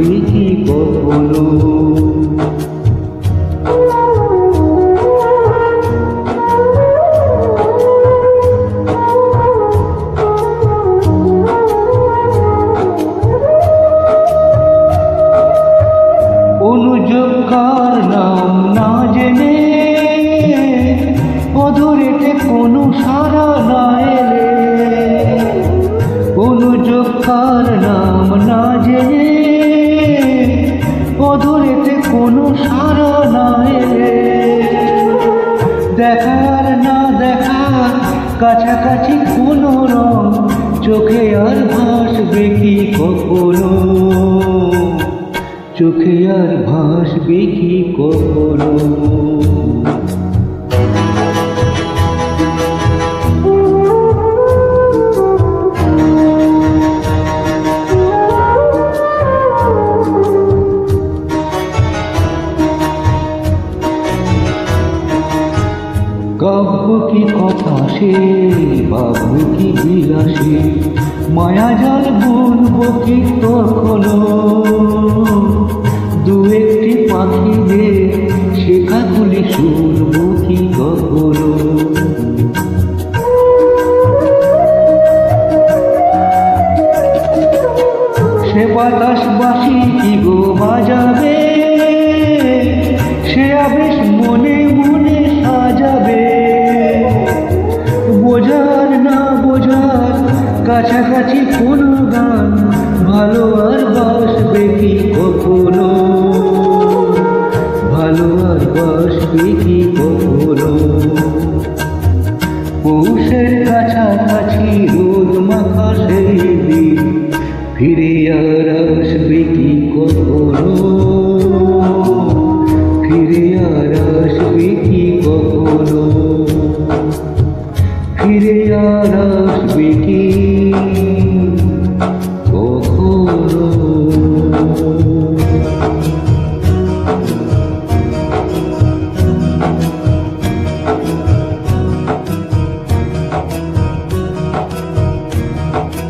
আসবে কি কখনো? অনুযোগকার নাম না জেনে অধরেতে কোনো সারা না এলে, অনুযোগকার নাম না জেনে অধরেতে কোনো সারা না এলে, দেখার না দেখার কাছাকাছি কোনো রং চোখে আর ভাসবে কি কখনো? চোখে আর ভাসবে কি কখনো? কাব্য কি কথা সে, ভাবব কি বিলাসে, মায়াজাল বুনবো কি তখনো? দু একটি পাখিদের শেখাগুলি শুনবো কি কখনো? সে বাতাস বাঁশি কি গো বাজাবে, সে আবেশ মনে মনে সাজাবে, বোঝার না বোঝার কাছাকাছি কোনো গান ভালো আর বাসবে কি কখনো? ভালো আর বাসবে কি কখনো? পৌষের কাছাকাছি রোদ মাখা সেই দিন ফিরে আর আসবে কি কখনো? ফিরে আর আসবে কি কখনো? ফিরে আর আসবে কি কখনো?